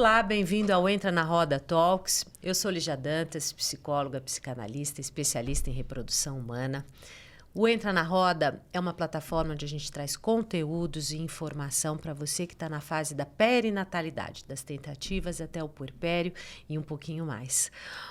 Olá, bem-vindo ao Entra na Roda Talks. Eu sou Lígia Dantas, psicóloga, psicanalista, especialista em reprodução humana. O Entra na Roda é uma plataforma onde a gente traz conteúdos e informação para você que está na fase da perinatalidade, das tentativas até o puerpério e um pouquinho mais.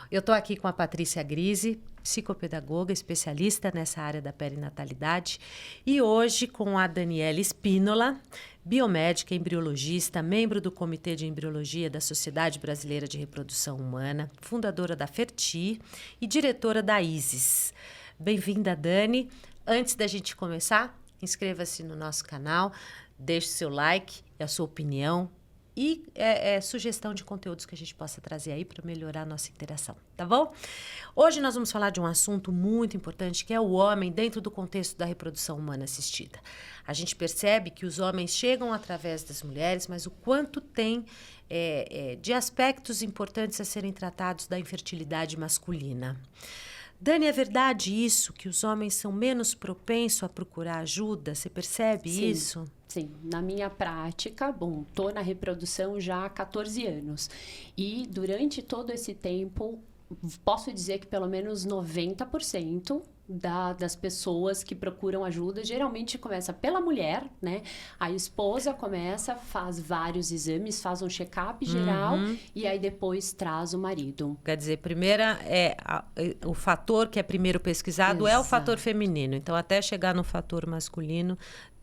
Eu estou aqui com a Patrícia Grise, psicopedagoga, especialista nessa área da perinatalidade, e hoje com a Daniela Spínola, biomédica, embriologista, membro do Comitê de Embriologia da Sociedade Brasileira de Reprodução Humana, fundadora da Ferti e diretora da ISIS. Bem-vinda, Dani. Antes da gente começar, inscreva-se no nosso canal, deixe seu like e a sua opinião e sugestão de conteúdos que a gente possa trazer aí para melhorar a nossa interação, tá bom? Hoje nós vamos falar de um assunto muito importante, que é o homem dentro do contexto da reprodução humana assistida. A gente percebe que os homens chegam através das mulheres, mas o quanto tem de aspectos importantes a serem tratados da infertilidade masculina. Dani, é verdade isso, que os homens são menos propensos a procurar ajuda? Você percebe isso? Sim, na minha prática, estou na reprodução já há 14 anos. E durante todo esse tempo, posso dizer que pelo menos 90% das pessoas que procuram ajuda, geralmente começa pela mulher, né? A esposa começa, faz vários exames, faz um check-up geral e aí depois traz o marido. Quer dizer, primeira o fator que é primeiro pesquisado é o fator feminino. Então, até chegar no fator masculino,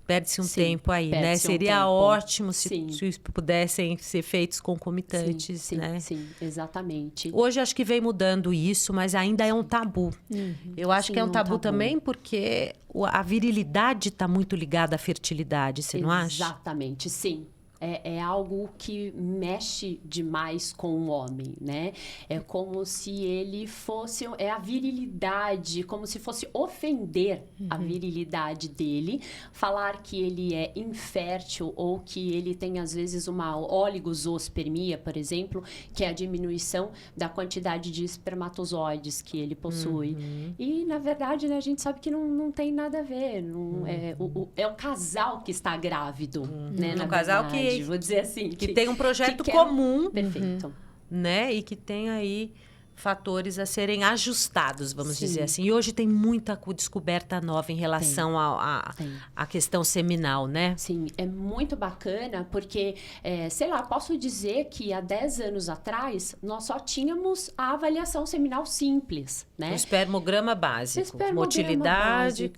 perde-se um tempo aí, né? Seria ótimo se pudessem ser feitos concomitantes, né? Sim, exatamente. Hoje acho que vem mudando isso, mas ainda é um tabu. Eu acho que é um tabu também porque a virilidade está muito ligada à fertilidade, você não acha? Exatamente, sim. É algo que mexe demais com o homem, né? É como se ele fosse... É a virilidade, como se fosse ofender a virilidade dele. Falar que ele é infértil ou que ele tem, às vezes, uma oligospermia, por exemplo, que é a diminuição da quantidade de espermatozoides que ele possui. E, na verdade, né, a gente sabe que não tem nada a ver. É o casal que está grávido, né? O casal que vou dizer assim, que tem um projeto comum, perfeito, né? E que tem aí fatores a serem ajustados, vamos dizer assim. E hoje tem muita descoberta nova em relação à questão seminal, né? Sim, é muito bacana porque, posso dizer que há 10 anos atrás, nós só tínhamos a avaliação seminal simples, né? O espermograma básico, motilidade...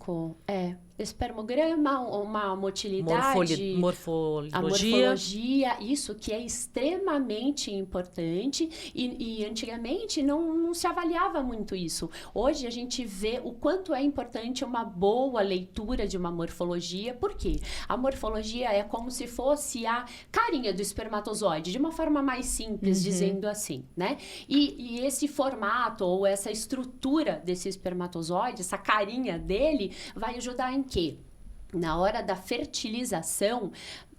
Espermograma, uma motilidade, morfologia. A morfologia, isso que é extremamente importante e antigamente não se avaliava muito isso. Hoje a gente vê o quanto é importante uma boa leitura de uma morfologia, porque a morfologia é como se fosse a carinha do espermatozoide, de uma forma mais simples, dizendo assim, né? E esse formato ou essa estrutura desse espermatozoide, essa carinha dele, vai ajudar em quê? Na hora da fertilização,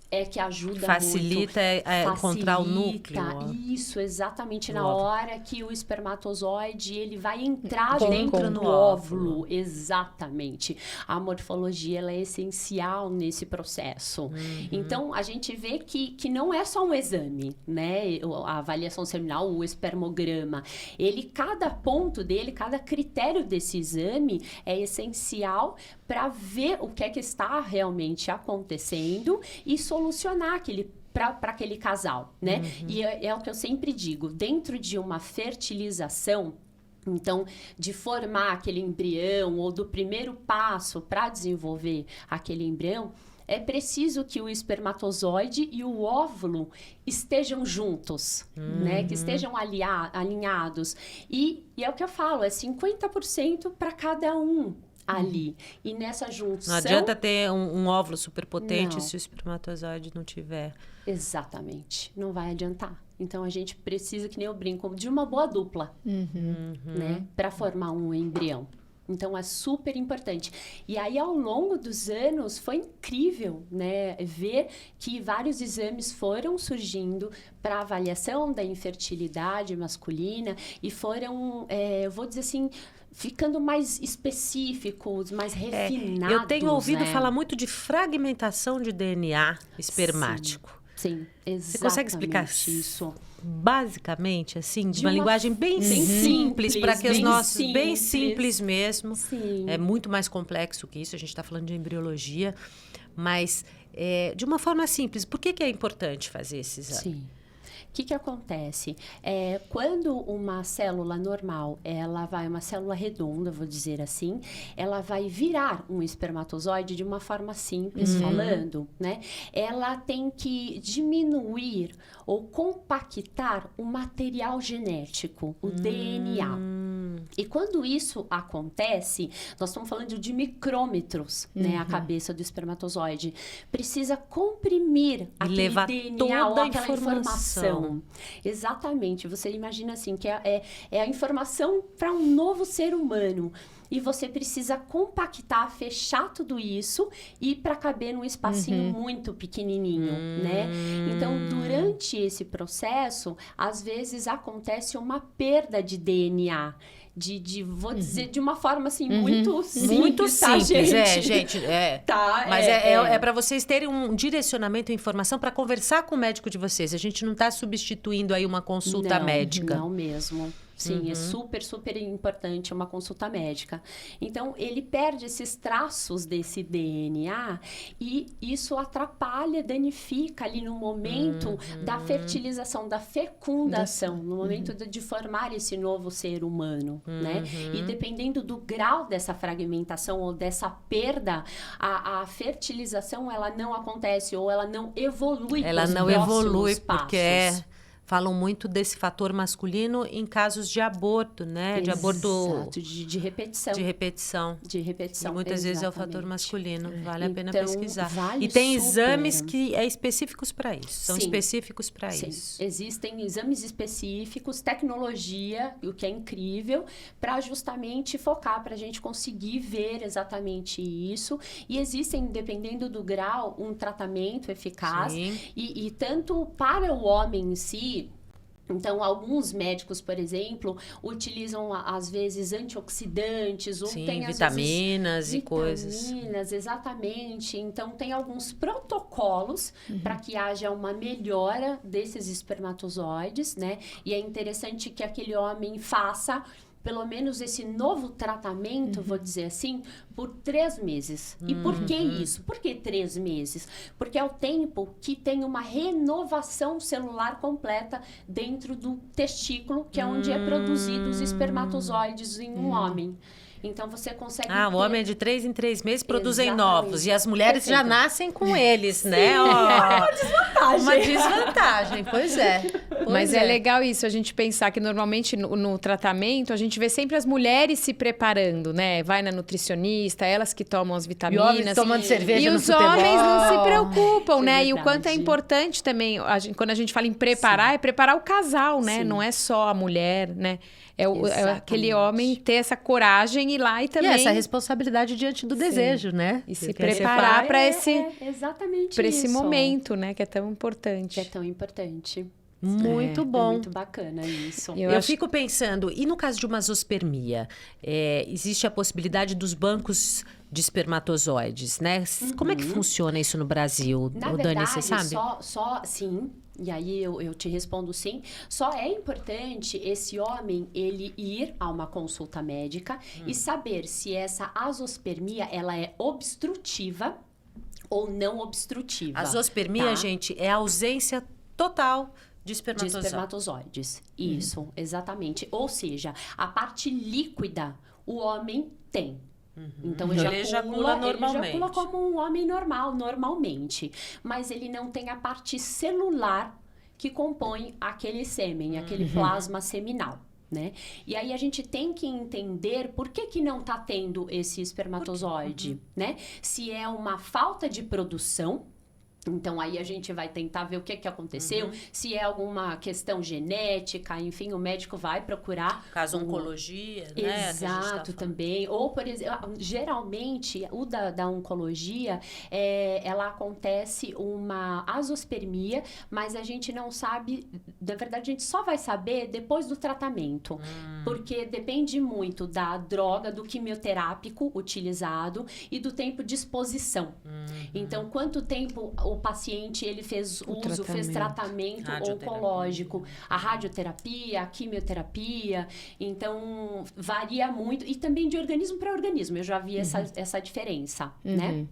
é que ajuda facilita muito. Encontrar o núcleo. Isso, exatamente. Na hora que o espermatozoide ele vai entrar dentro do óvulo. Exatamente. A morfologia ela é essencial nesse processo. Então, a gente vê que não é só um exame, né? A avaliação seminal, o espermograma. Cada ponto dele, cada critério desse exame é essencial para ver o que é que está realmente acontecendo e solucionar para aquele casal, né? E é o que eu sempre digo, dentro de uma fertilização, então, de formar aquele embrião ou do primeiro passo para desenvolver aquele embrião, é preciso que o espermatozoide e o óvulo estejam juntos, né? Que estejam alinhados. E é o que eu falo, é 50% para cada um ali. E nessa junção... Não adianta ter um óvulo superpotente se o espermatozoide não tiver. Exatamente. Não vai adiantar. Então, a gente precisa, que nem eu brinco, de uma boa dupla, né? Para formar um embrião. Então, é super importante. E aí, ao longo dos anos, foi incrível, né? Ver que vários exames foram surgindo para avaliação da infertilidade masculina e foram, eu vou dizer assim, ficando mais específicos, mais refinados. Eu tenho ouvido falar muito de fragmentação de DNA espermático. Sim, exatamente. Você consegue explicar isso? Basicamente, assim, de uma linguagem bem simples, para que os nossos... Bem simples mesmo. Sim. É muito mais complexo que isso, a gente está falando de embriologia, mas de uma forma simples. Por que é importante fazer esse exame? Sim. O que acontece? Quando uma célula normal, uma célula redonda, vou dizer assim, ela vai virar um espermatozoide de uma forma simples falando, né? Ela tem que diminuir ou compactar o material genético, o DNA. E quando isso acontece, nós estamos falando de micrômetros, né? A cabeça do espermatozoide. Precisa comprimir aquele DNA ou aquela informação. Exatamente. Você imagina assim, que é a informação para um novo ser humano. E você precisa compactar, fechar tudo isso e para caber num espacinho muito pequenininho, né? Então, durante esse processo, às vezes acontece uma perda de DNA. Vou dizer de uma forma assim, muito simples. Muito simples, tá, gente? Tá, mas é para vocês terem um direcionamento e informação para conversar com o médico de vocês. A gente não está substituindo aí uma consulta médica. Não mesmo. Sim, é super, super importante uma consulta médica. Então, ele perde esses traços desse DNA e isso atrapalha, danifica ali no momento da fertilização, da fecundação, no momento de formar esse novo ser humano, né? E dependendo do grau dessa fragmentação ou dessa perda, a fertilização, ela não acontece ou ela não evolui. Ela não evolui passos. porque... Falam muito desse fator masculino em casos de aborto, né? Exato, de aborto... de repetição. De repetição. De repetição, e muitas vezes é o fator masculino. Vale a pena pesquisar. E tem exames que específicos para isso. São específicos para isso. Existem exames específicos, tecnologia, o que é incrível, para justamente focar, para a gente conseguir ver exatamente isso. E existem, dependendo do grau, um tratamento eficaz. E tanto para o homem em si... Então, alguns médicos, por exemplo, utilizam, às vezes, antioxidantes. Ou tem, vitaminas e coisas. Vitaminas, exatamente. Então, tem alguns protocolos para que haja uma melhora desses espermatozoides, né? E é interessante que aquele homem faça... pelo menos esse novo tratamento, vou dizer assim, por 3 meses. E por que isso? Por que 3 meses? Porque é o tempo que tem uma renovação celular completa dentro do testículo, que é onde é produzido os espermatozoides em um homem. Então, você consegue... o homem é de 3 em 3 meses produzem novos. E as mulheres já nascem com eles, né? É uma desvantagem. Uma desvantagem, pois é. Mas é legal isso, a gente pensar que normalmente no tratamento, a gente vê sempre as mulheres se preparando, né? Vai na nutricionista, elas que tomam as vitaminas. E homens tomando cerveja no futebol. E os homens não se preocupam, Que né? verdade. E o quanto é importante também, quando a gente fala em preparar, é preparar o casal, né? Sim. Não é só a mulher, né? É aquele homem ter essa coragem e ir lá e também... E essa responsabilidade diante do desejo, né? E se preparar para esse isso. momento, né? Que é tão importante. Que é tão importante. Muito bom. É muito bacana isso. Eu fico pensando, e no caso de uma zoospermia, existe a possibilidade dos bancos de espermatozoides, né? Como é que funciona isso no Brasil, Na Dani, verdade, você sabe? só sim. E aí eu te respondo sim. Só é importante esse homem ele ir a uma consulta médica e saber se essa azospermia ela é obstrutiva ou não obstrutiva. A zoospermia, gente, é a ausência total de espermatozoides. Isso, exatamente. Ou seja, a parte líquida o homem tem. Então, ele ejacula normalmente. Ele ejacula como um homem normal, normalmente. Mas ele não tem a parte celular que compõe aquele sêmen, aquele plasma seminal. Né? E aí a gente tem que entender por que não está tendo esse espermatozoide, né? Se é uma falta de produção. Então, aí a gente vai tentar ver o que aconteceu, se é alguma questão genética, enfim, o médico vai procurar... Caso oncologia, né? Exato, também. Ou, por exemplo, geralmente, o da oncologia, ela acontece uma azospermia, mas a gente não sabe, na verdade, a gente só vai saber depois do tratamento, porque depende muito da droga, do quimioterápico utilizado e do tempo de exposição. Então, quanto tempo o paciente ele fez tratamento oncológico, a radioterapia, a quimioterapia. Então, varia muito. E também de organismo para organismo. Eu já vi essa diferença, né?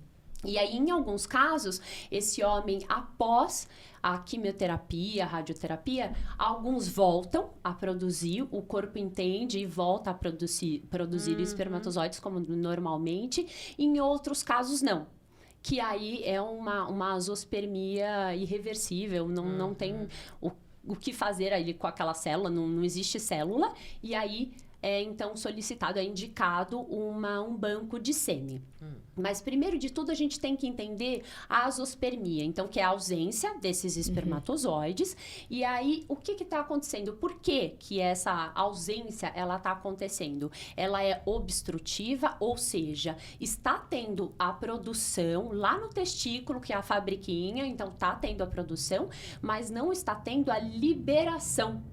E aí, em alguns casos, esse homem, após a quimioterapia, a radioterapia, alguns voltam a produzir, o corpo entende e volta a produzir espermatozoides como normalmente, em outros casos não. Que aí é uma azoospermia irreversível, não tem o que fazer ali com aquela célula, não existe célula, e aí é então solicitado, é indicado um banco de sêmen. Mas primeiro de tudo a gente tem que entender a azoospermia, então que é a ausência desses espermatozoides. E aí o que está acontecendo? Por que essa ausência ela está acontecendo? Ela é obstrutiva, ou seja, está tendo a produção lá no testículo, que é a fabriquinha, então está tendo a produção, mas não está tendo a liberação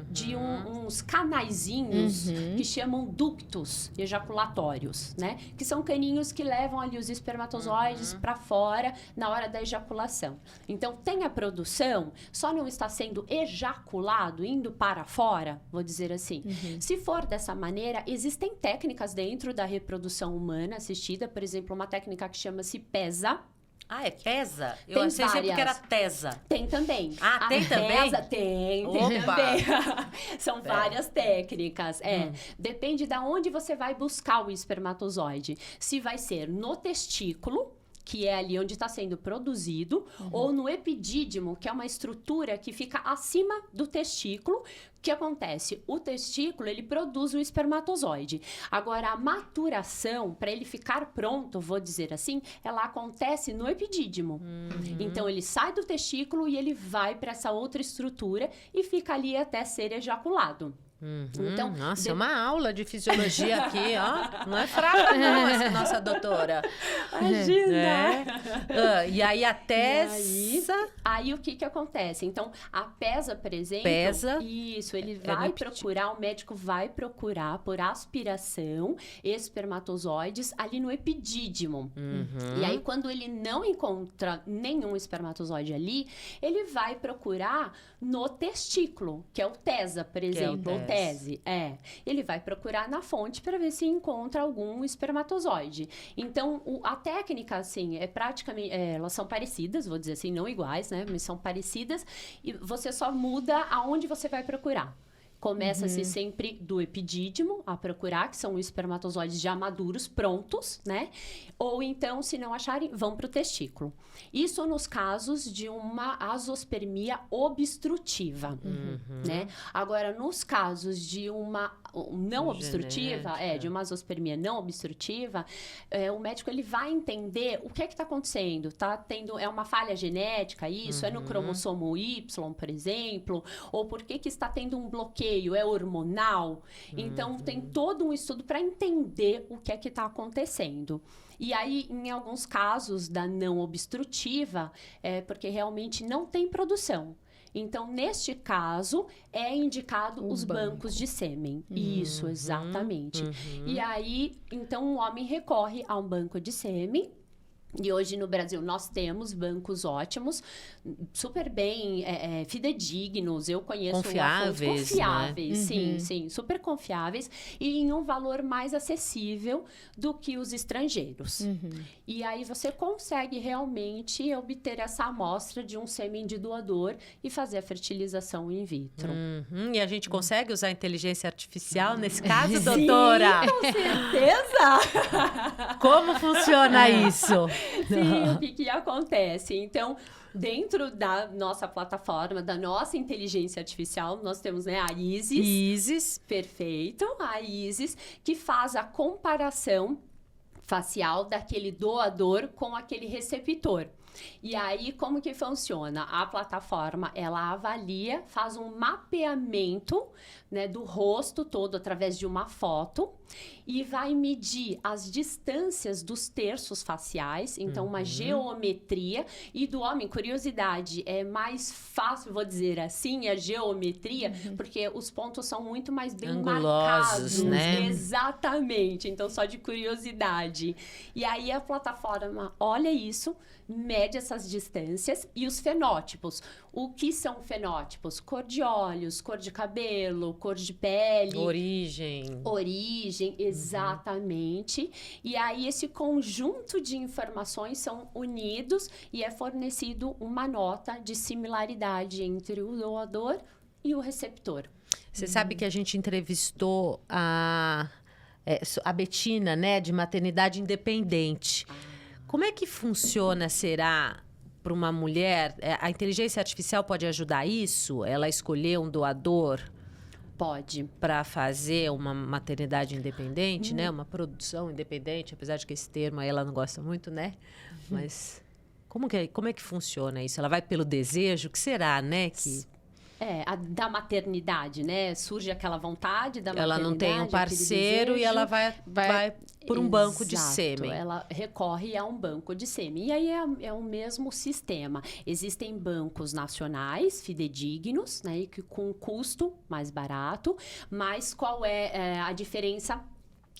de uns canaizinhos que chamam ductos ejaculatórios, né? Que são caninhos que levam ali os espermatozoides para fora na hora da ejaculação. Então, tem a produção, só não está sendo ejaculado, indo para fora, vou dizer assim. Se for dessa maneira, existem técnicas dentro da reprodução humana assistida, por exemplo, uma técnica que chama-se PESA. Ah, é PESA? Eu achei sempre que era TESA. Tem também. Ah, tem também? PESA, tem também. São várias técnicas. Depende de onde você vai buscar o espermatozoide. Se vai ser no testículo, que é ali onde está sendo produzido, ou no epidídimo, que é uma estrutura que fica acima do testículo. O que acontece? O testículo, ele produz o espermatozoide. Agora, a maturação, para ele ficar pronto, vou dizer assim, ela acontece no epidídimo. Então, ele sai do testículo e ele vai para essa outra estrutura e fica ali até ser ejaculado. Então, nossa, é uma aula de fisiologia aqui, ó. Não é fraca, não, essa nossa doutora. Imagina! E aí a TESA... Aí o que acontece? Então, a PESA, por exemplo... PESA. Isso, ele vai procurar, o médico vai procurar por aspiração espermatozoides ali no epidídimo. E aí, quando ele não encontra nenhum espermatozoide ali, ele vai procurar no testículo, que é o TESA, por exemplo, ou TESE. Ele vai procurar na fonte para ver se encontra algum espermatozoide. Então, a técnica, assim, é praticamente... elas são parecidas, vou dizer assim, não iguais, né? Mas são parecidas. E você só muda aonde você vai procurar. Começa-se sempre do epidídimo a procurar, que são os espermatozoides já maduros, prontos, né? Ou então, se não acharem, vão para o testículo. Isso nos casos de uma azoospermia obstrutiva, né? Agora, nos casos de uma não obstrutiva, de uma azoospermia não obstrutiva, o médico ele vai entender o que é que está acontecendo. Tá tendo, é uma falha genética isso? É no cromossomo Y, por exemplo? Ou por que está tendo um bloqueio? É hormonal? Então, tem todo um estudo para entender o que é que está acontecendo. E aí, em alguns casos da não obstrutiva, porque realmente não tem produção. Então, neste caso, é indicado os bancos de sêmen. Isso, exatamente. E aí, então, o homem recorre a um banco de sêmen. E hoje no Brasil nós temos bancos ótimos, super bem fidedignos, eu conheço confiáveis, confiáveis, né? Sim, super confiáveis e em um valor mais acessível do que os estrangeiros. E aí você consegue realmente obter essa amostra de um sêmen de doador e fazer a fertilização in vitro. E a gente consegue usar a inteligência artificial nesse caso, doutora? Sim, com certeza! Como funciona isso? Sim, o que acontece? Então, dentro da nossa plataforma, da nossa inteligência artificial, nós temos, né, a Isis. Perfeito. A Isis, que faz a comparação facial daquele doador com aquele receptor. E aí, como que funciona? A plataforma, ela avalia, faz um mapeamento, né, do rosto todo através de uma foto. e vai medir as distâncias dos terços faciais, então uma geometria, e do homem, curiosidade, é mais fácil, vou dizer assim, a geometria, porque os pontos são muito mais bem angulosos, marcados, né? Exatamente, então só de curiosidade. E aí a plataforma olha isso, mede essas distâncias e os fenótipos. O que são fenótipos? Cor de olhos, cor de cabelo, cor de pele. Origem, exatamente. E aí esse conjunto de informações são unidos e é fornecido uma nota de similaridade entre o doador e o receptor. Você sabe que a gente entrevistou a Betina, né, de maternidade independente. Como é que funciona, será, para uma mulher? A inteligência artificial pode ajudar isso? Ela escolher um doador? Pode. Para fazer uma maternidade independente, né? Uma produção independente, apesar de que esse termo aí ela não gosta muito, né? Mas como é que funciona isso? Ela vai pelo desejo? O que será, né? Da maternidade, né? Surge aquela vontade da maternidade. Ela não tem um parceiro e ela vai por um banco de sêmen. Ela recorre a um banco de sêmen. E aí é o mesmo sistema. Existem bancos nacionais, fidedignos, né? E com custo mais barato. Mas qual é a diferença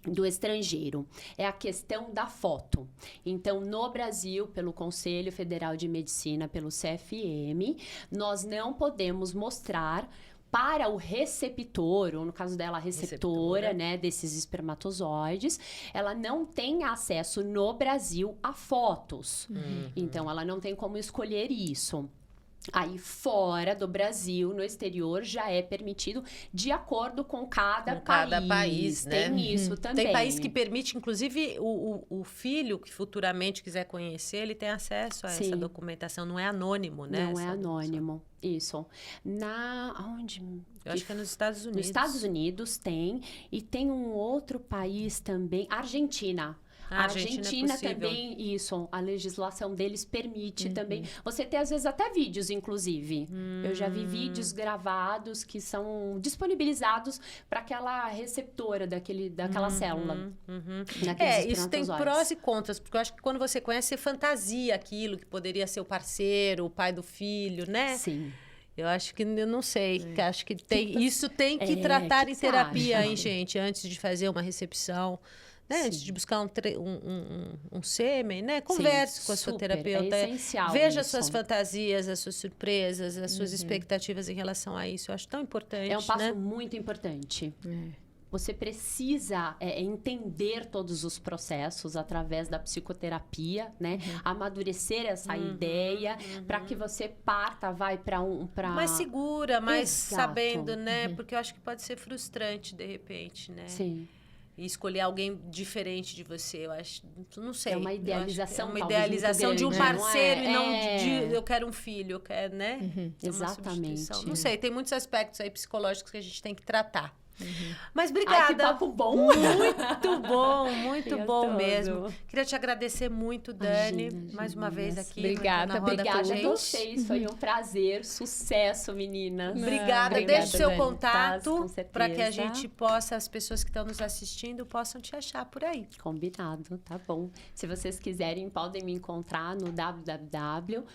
do estrangeiro? É a questão da foto. Então, no Brasil, pelo Conselho Federal de Medicina, pelo CFM, nós não podemos mostrar para o receptor, ou no caso dela, a receptora, né, desses espermatozoides, ela não tem acesso no Brasil a fotos. Então, ela não tem como escolher isso. Aí, fora do Brasil, no exterior, já é permitido de acordo com cada país. Né? Tem isso também. Tem país que permite, inclusive, o filho que futuramente quiser conhecer, ele tem acesso a essa documentação. Não é anônimo, né? Não é anônimo. Isso. Onde? Eu acho que é nos Estados Unidos. Nos Estados Unidos tem. E tem um outro país também, Argentina. A Argentina também, isso, a legislação deles permite também. Você tem, às vezes, até vídeos, inclusive. Eu já vi vídeos gravados que são disponibilizados para aquela receptora daquela célula. Isso tem prós e contras, porque eu acho que quando você conhece, você fantasia aquilo que poderia ser o parceiro, o pai do filho, né? Sim. Eu acho que, eu não sei, acho que isso tem que tratar em terapia, hein, gente, antes de fazer uma recepção. Né? Antes de buscar um sêmen, né? Converse com a sua terapeuta. É essencial. Veja as suas fantasias, as suas surpresas, as suas expectativas em relação a isso. Eu acho tão importante. É um passo muito importante. Você precisa entender todos os processos através da psicoterapia, né? Amadurecer essa ideia para que você vai para mais segura, mais sabendo, né? Porque eu acho que pode ser frustrante de repente, né? Sim. E escolher alguém diferente de você, eu acho, não sei. É uma idealização, é uma idealização de um parceiro e não de eu quero um filho, eu quero, né? Exatamente. Não sei, tem muitos aspectos aí psicológicos que a gente tem que tratar. Mas obrigada. Ai, que papo bom. Muito bom mesmo. Queria te agradecer muito, Dani, mais uma vez aqui. Obrigada a vocês. Foi um prazer. Sucesso, meninas. Obrigada. Deixe o seu contato para que a gente possa, as pessoas que estão nos assistindo, possam te achar por aí. Combinado, tá bom. Se vocês quiserem, podem me encontrar no www.ferti.com.br.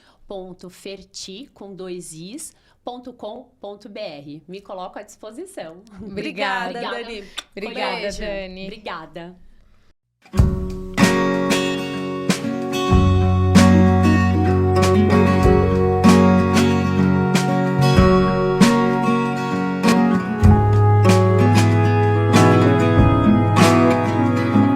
Me coloco à disposição. Obrigada, Dani. Obrigada, Dani. Obrigada.